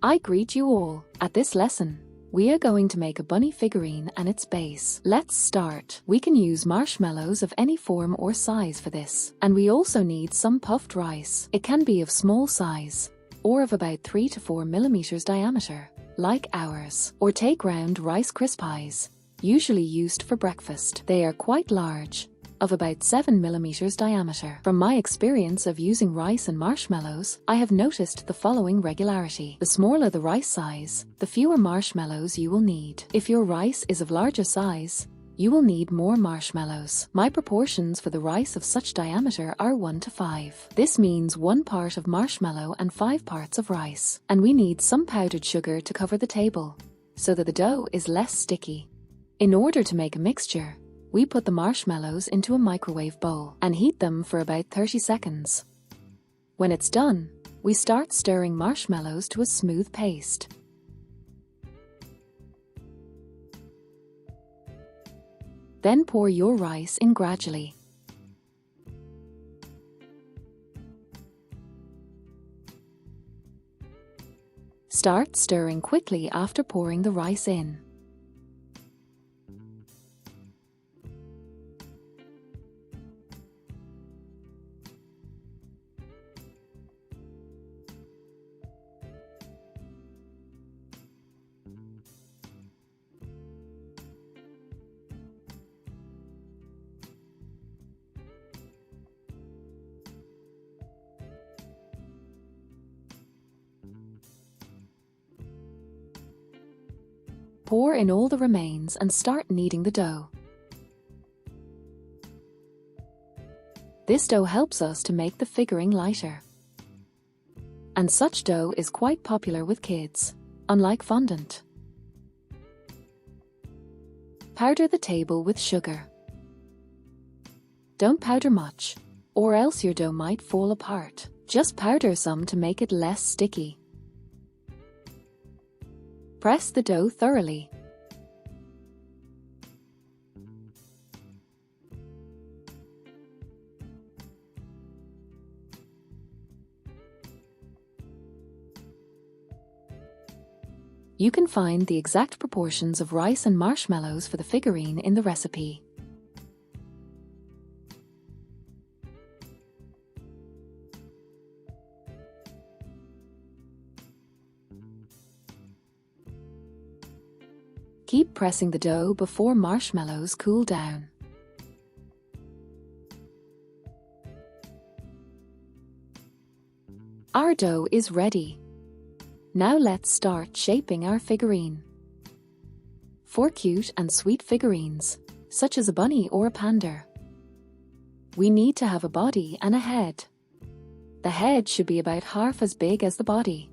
I greet you all. At this lesson, we are going to make a bunny figurine and its base. Let's start. We can use marshmallows of any form or size for this. And we also need some puffed rice. It can be of small size, or of about 3 to 4 millimeters diameter, like ours. Or take round Rice Krispies, usually used for breakfast. They are quite large, of about 7 millimeters diameter. From my experience of using rice and marshmallows, I have noticed the following regularity. The smaller the rice size, the fewer marshmallows you will need. If your rice is of larger size, you will need more marshmallows. My proportions for the rice of such diameter are 1 to 5. This means 1 part of marshmallow and 5 parts of rice. And we need some powdered sugar to cover the table, so that the dough is less sticky. In order to make a mixture, we put the marshmallows into a microwave bowl and heat them for about 30 seconds. When it's done, we start stirring marshmallows to a smooth paste. Then pour your rice in gradually. Start stirring quickly after pouring the rice in. Pour in all the remains and start kneading the dough. This dough helps us to make the figuring lighter. And such dough is quite popular with kids, unlike fondant. Powder the table with sugar. Don't powder much, or else your dough might fall apart. Just powder some to make it less sticky. Press the dough thoroughly. You can find the exact proportions of rice and marshmallows for the figurine in the recipe. Keep pressing the dough before marshmallows cool down. Our dough is ready. Now let's start shaping our figurine. For cute and sweet figurines, such as a bunny or a panda, we need to have a body and a head. The head should be about half as big as the body.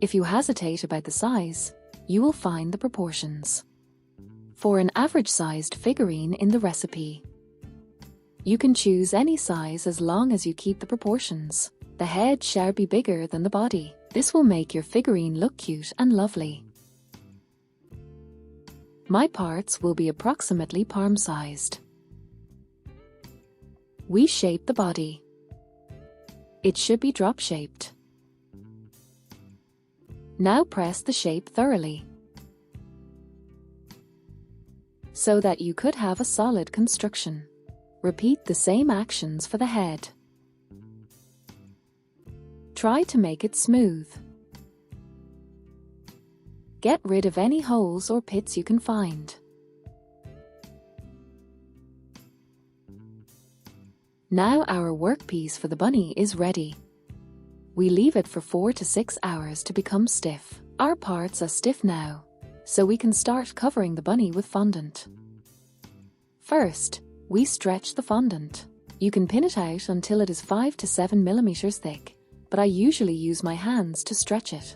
If you hesitate about the size, you will find the proportions. For an average-sized figurine in the recipe, you can choose any size as long as you keep the proportions. The head shall be bigger than the body. This will make your figurine look cute and lovely. My parts will be approximately palm-sized. We shape the body. It should be drop-shaped. Now press the shape thoroughly, so that you could have a solid construction. Repeat the same actions for the head. Try to make it smooth. Get rid of any holes or pits you can find. Now our workpiece for the bunny is ready. We leave it for 4 to 6 hours to become stiff. Our parts are stiff now, so we can start covering the bunny with fondant. First, we stretch the fondant. You can pin it out until it is 5 to 7 millimeters thick, but I usually use my hands to stretch it.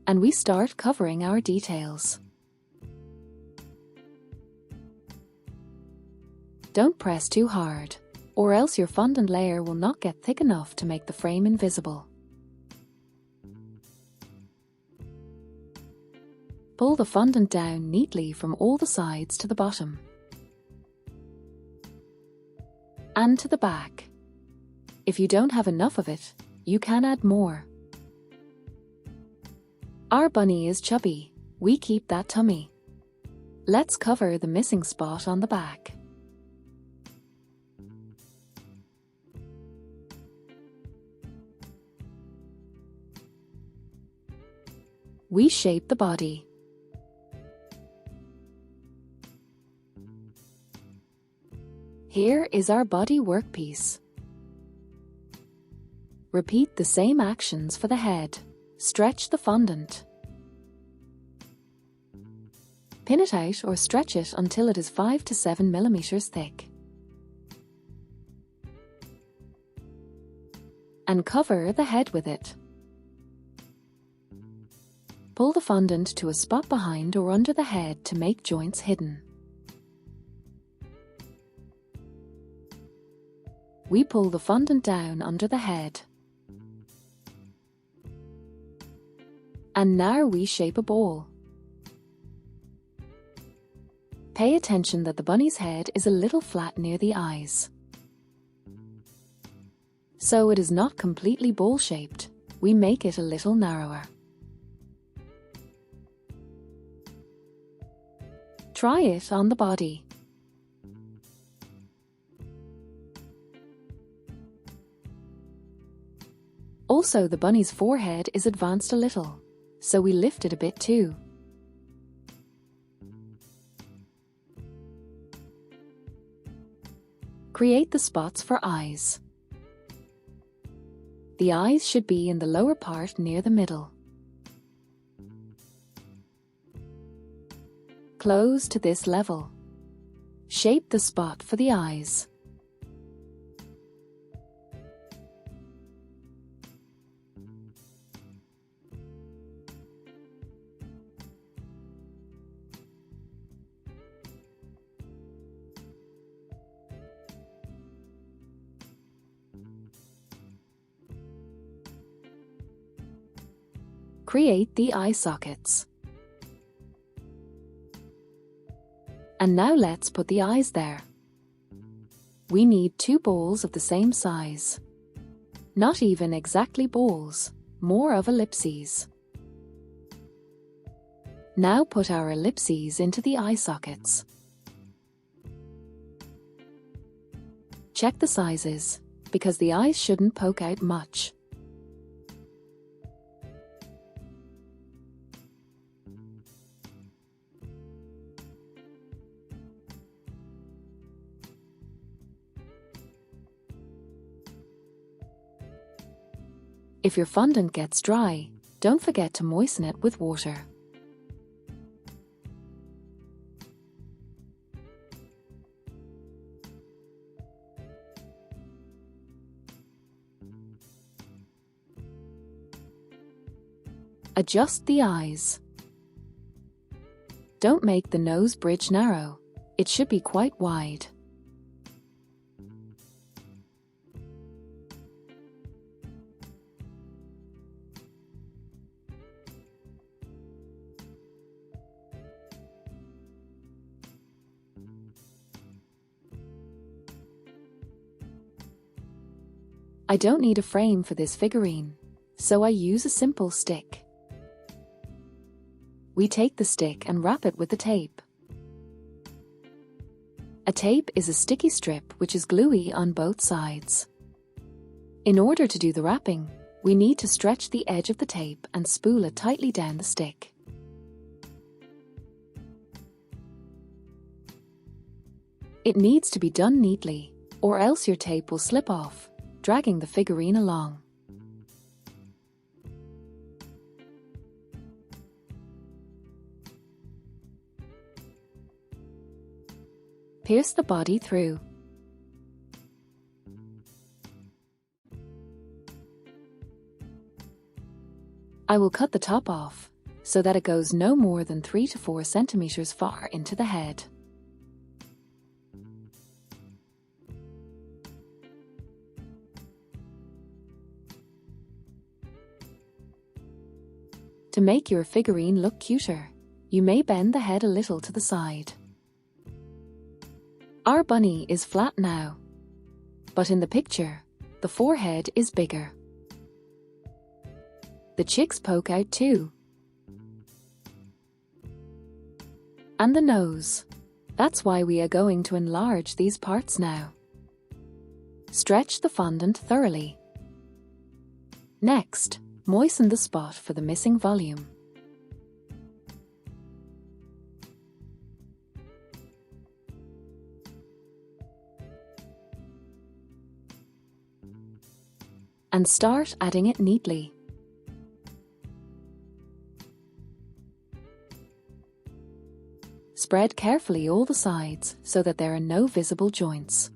And we start covering our details. Don't press too hard, or else your fondant layer will not get thick enough to make the frame invisible. Pull the fondant down neatly from all the sides to the bottom and to the back. If you don't have enough of it, You can add more. Our bunny is chubby. We keep that tummy. Let's cover the missing spot on the back. We shape the body. Here is our body workpiece. Repeat the same actions for the head. Stretch the fondant. Pin it out or stretch it until it is 5 to 7 millimeters thick. And cover the head with it. Pull the fondant to a spot behind or under the head to make joints hidden. We pull the fondant down under the head. And now we shape a ball. Pay attention that the bunny's head is a little flat near the eyes. So it is not completely ball-shaped. We make it a little narrower. Try it on the body. Also, the bunny's forehead is advanced a little, so we lift it a bit too. Create the spots for eyes. The eyes should be in the lower part near the middle. Close to this level. Shape the spot for the eyes. Create the eye sockets. And now let's put the eyes there. We need 2 balls of the same size. Not even exactly balls, more of ellipses. Now put our ellipses into the eye sockets. Check the sizes, because the eyes shouldn't poke out much. If your fondant gets dry, don't forget to moisten it with water. Adjust the eyes. Don't make the nose bridge narrow. It should be quite wide. I don't need a frame for this figurine, so I use a simple stick. We take the stick and wrap it with the tape. A tape is a sticky strip which is gluey on both sides. In order to do the wrapping, we need to stretch the edge of the tape and spool it tightly down the stick. It needs to be done neatly, or else your tape will slip off, dragging the figurine along. Pierce the body through. I will cut the top off, so that it goes no more than 3 to 4 centimeters far into the head. To make your figurine look cuter, you may bend the head a little to the side. Our bunny is flat now, but in the picture, the forehead is bigger. The cheeks poke out too. And the nose. That's why we are going to enlarge these parts now. Stretch the fondant thoroughly. Next, moisten the spot for the missing volume. And start adding it neatly. Spread carefully all the sides so that there are no visible joints.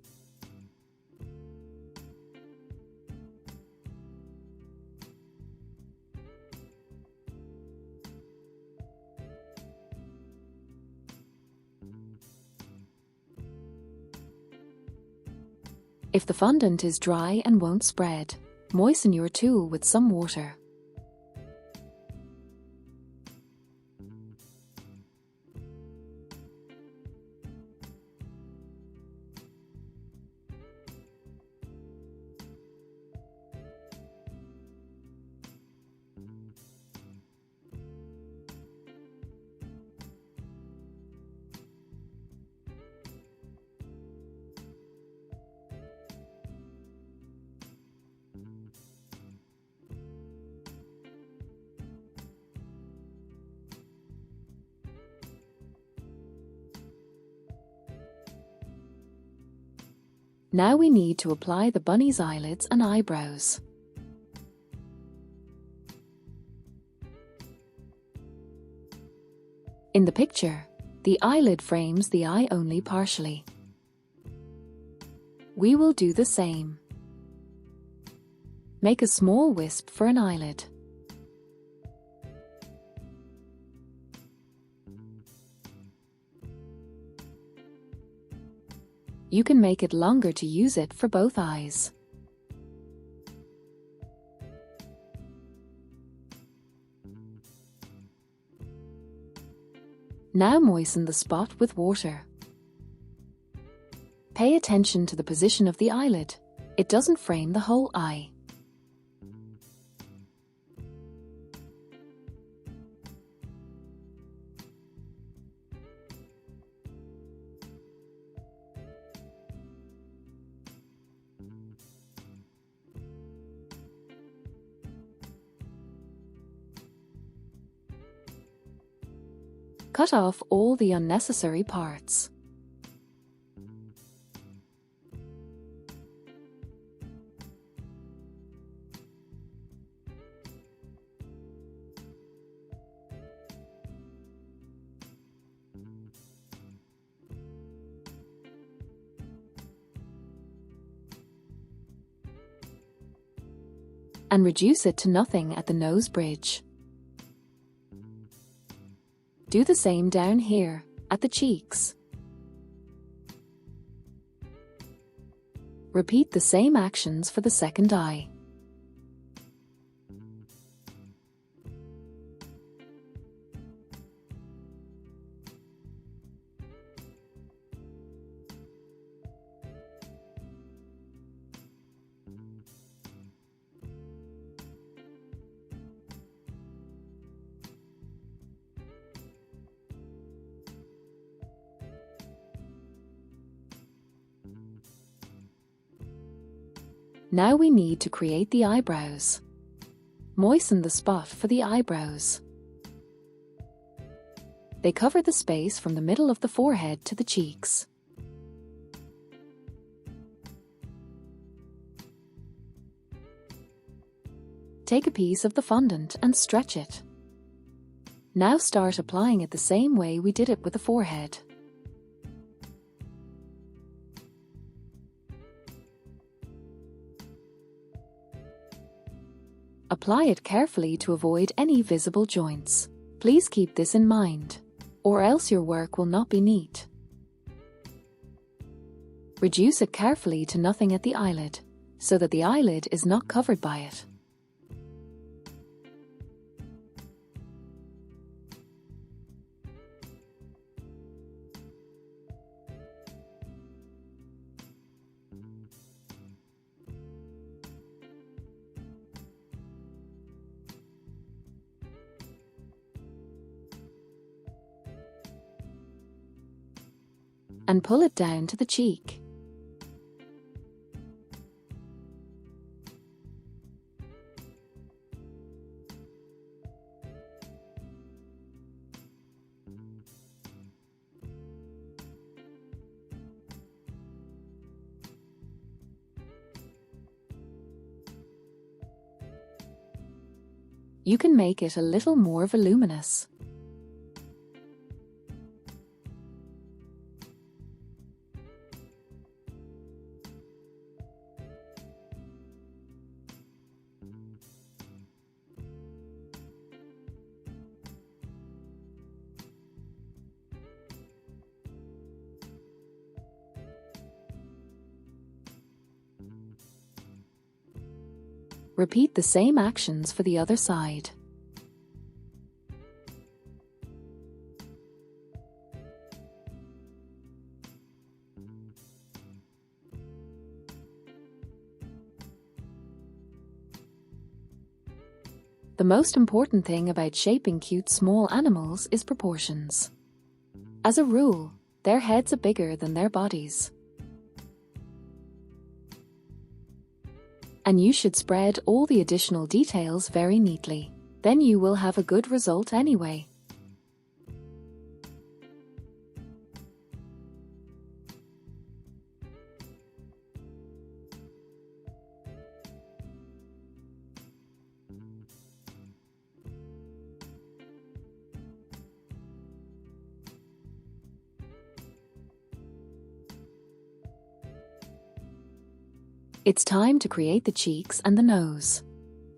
If the fondant is dry and won't spread, moisten your tool with some water. Now we need to apply the bunny's eyelids and eyebrows. In the picture, the eyelid frames the eye only partially. We will do the same. Make a small wisp for an eyelid. You can make it longer to use it for both eyes. Now moisten the spot with water. Pay attention to the position of the eyelid. It doesn't frame the whole eye. Cut off all the unnecessary parts. And reduce it to nothing at the nose bridge. Do the same down here, at the cheeks. Repeat the same actions for the second eye. Now we need to create the eyebrows. Moisten the spot for the eyebrows. They cover the space from the middle of the forehead to the cheeks. Take a piece of the fondant and stretch it. Now start applying it the same way we did it with the forehead. Apply it carefully to avoid any visible joints. Please keep this in mind, or else your work will not be neat. Reduce it carefully to nothing at the eyelid, so that the eyelid is not covered by it. and pull it down to the cheek. You can make it a little more voluminous. Repeat the same actions for the other side. The most important thing about shaping cute small animals is proportions. As a rule, their heads are bigger than their bodies. And you should spread all the additional details very neatly. Then you will have a good result anyway. It's time to create the cheeks and the nose.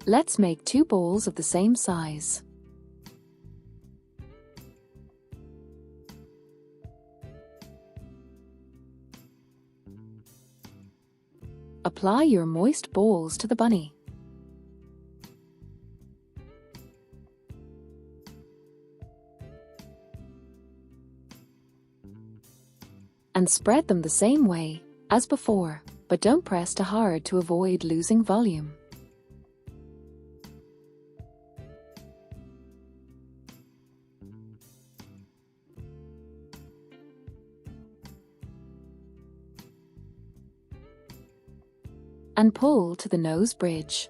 Let's make 2 balls of the same size. Apply your moist balls to the bunny. And spread them the same way as before, but don't press too hard to avoid losing volume. And pull to the nose bridge.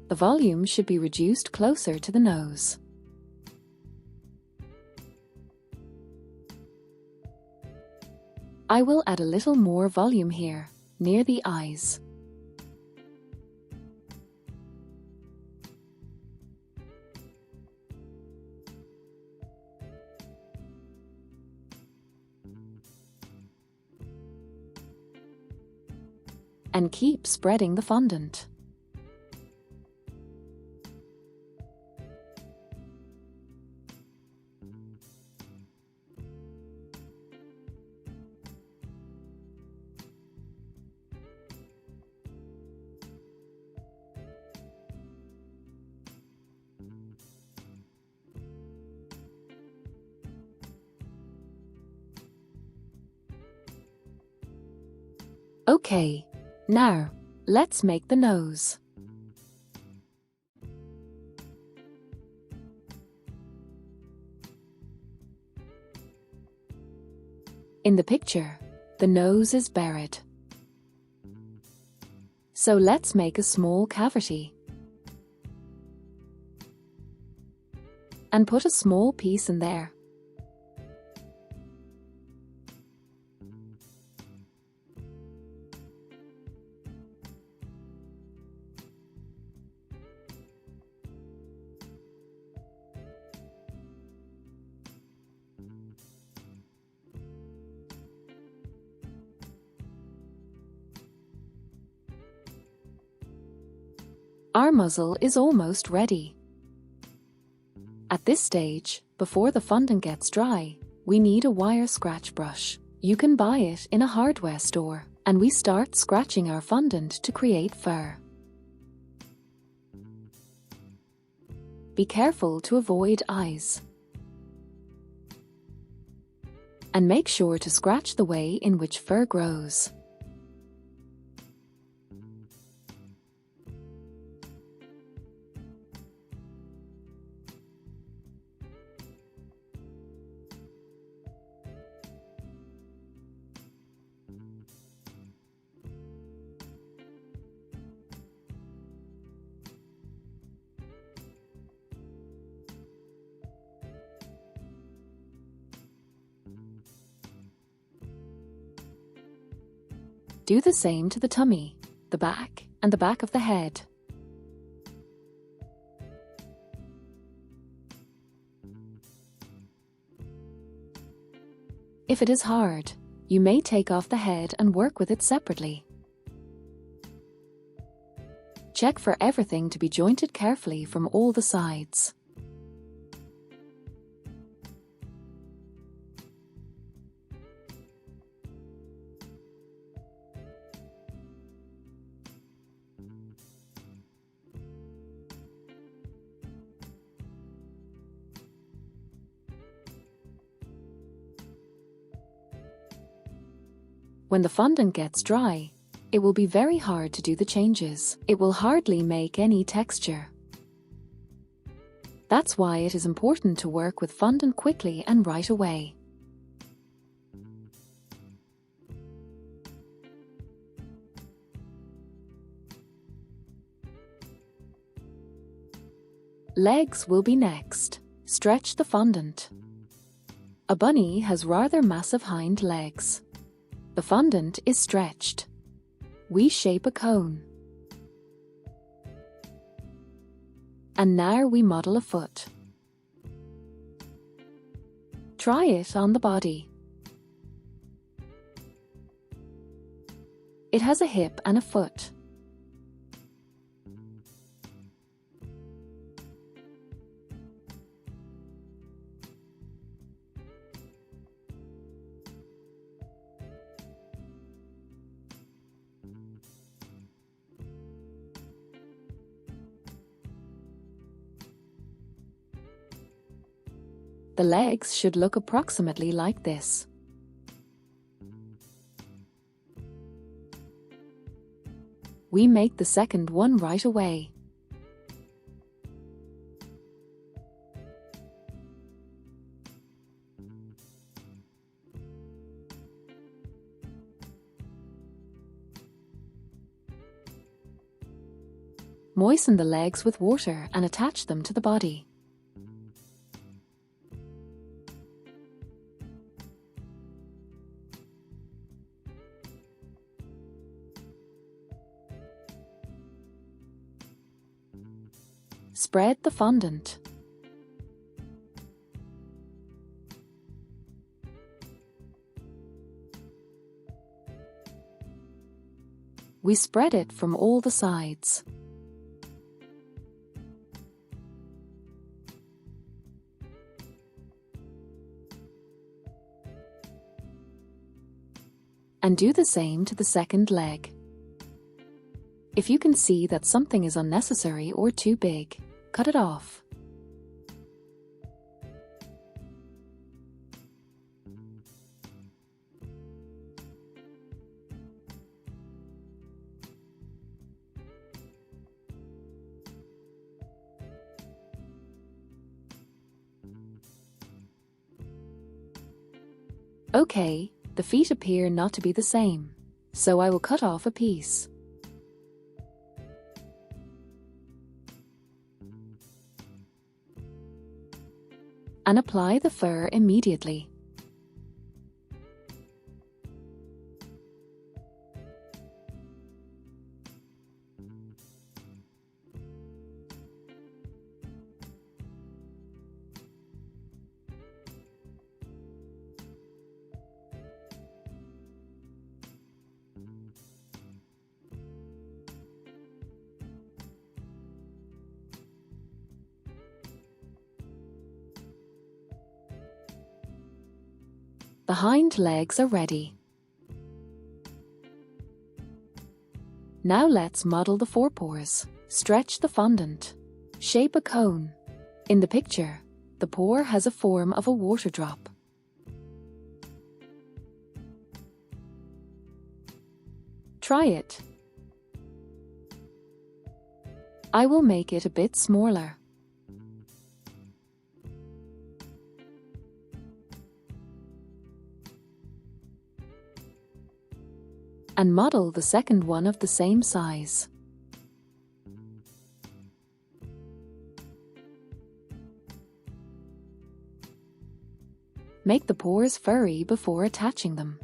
The volume should be reduced closer to the nose. I will add a little more volume here, near the eyes. And keep spreading the fondant. Okay, now, let's make the nose. In the picture, the nose is buried. So let's make a small cavity. And put a small piece in there. Our muzzle is almost ready. At this stage, before the fondant gets dry, we need a wire scratch brush. You can buy it in a hardware store, and we start scratching our fondant to create fur. Be careful to avoid eyes. And make sure to scratch the way in which fur grows. Do the same to the tummy, the back, and the back of the head. If it is hard, you may take off the head and work with it separately. Check for everything to be jointed carefully from all the sides. When the fondant gets dry, it will be very hard to do the changes. It will hardly make any texture. That's why it is important to work with fondant quickly and right away. Legs will be next. Stretch the fondant. A bunny has rather massive hind legs. The fondant is stretched. We shape a cone. And now we model a foot. Try it on the body. It has a hip and a foot. The legs should look approximately like this. We make the second one right away. Moisten the legs with water and attach them to the body. Spread the fondant. We spread it from all the sides. And do the same to the second leg. If you can see that something is unnecessary or too big, cut it off. Okay, the feet appear not to be the same, so I will cut off a piece. And apply the fur immediately. The hind legs are ready. Now let's model the forepaws. Stretch the fondant. Shape a cone. In the picture, the paw has a form of a water drop. Try it. I will make it a bit smaller. And model the second one of the same size. Make the paws furry before attaching them.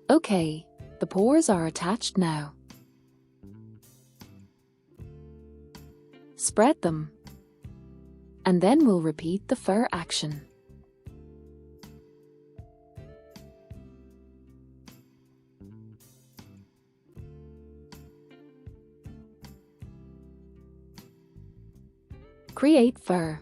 Okay, the paws are attached now. Spread them. And then we'll repeat the fur action. Create fur.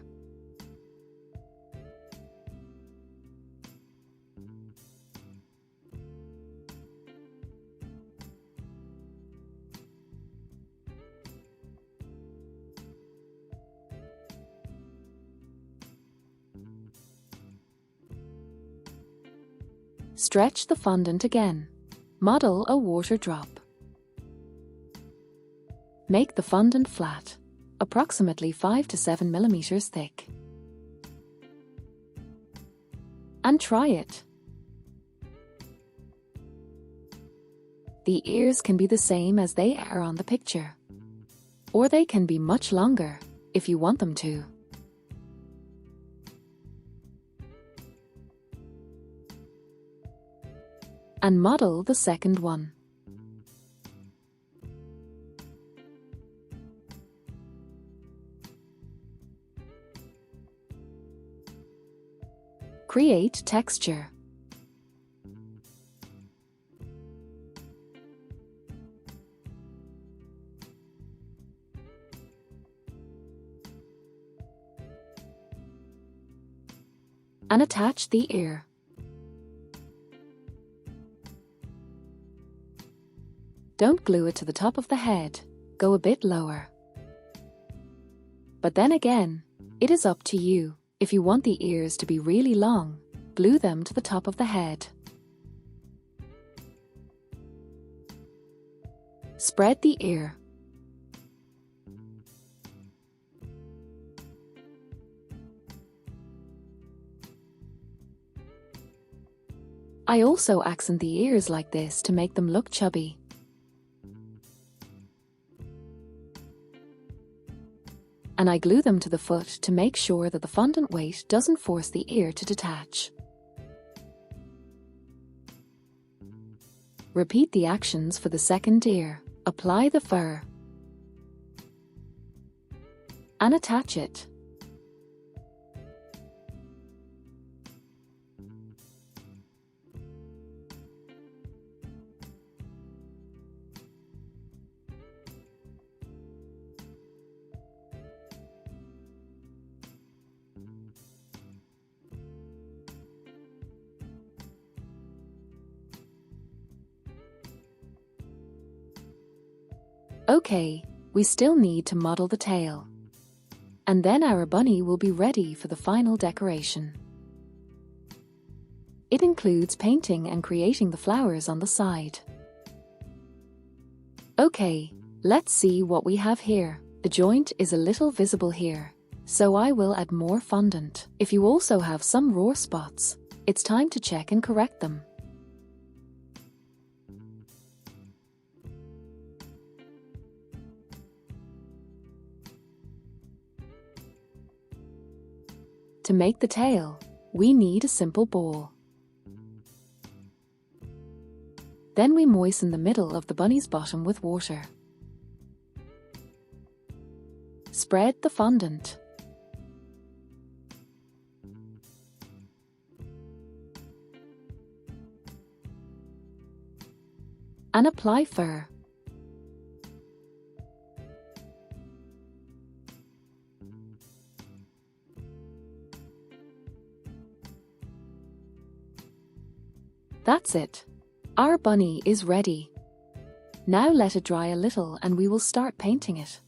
Stretch the fondant again. Model a water drop. Make the fondant flat, approximately 5 to 7 millimeters thick. And try it. The ears can be the same as they are on the picture, or they can be much longer if you want them to. And model the second one. Create texture. And attach the ear. Don't glue it to the top of the head, go a bit lower. But then again, it is up to you. If you want the ears to be really long, glue them to the top of the head. Spread the ear. I also accent the ears like this to make them look chubby. And I glue them to the foot to make sure that the fondant weight doesn't force the ear to detach. Repeat the actions for the second ear. Apply the fur. And attach it. Okay, we still need to model the tail. And then our bunny will be ready for the final decoration. It includes painting and creating the flowers on the side. Okay, let's see what we have here. The joint is a little visible here, so I will add more fondant. If you also have some raw spots, it's time to check and correct them. To make the tail, we need a simple ball. Then we moisten the middle of the bunny's bottom with water. Spread the fondant. And apply fur. That's it. Our bunny is ready. Now let it dry a little and we will start painting it.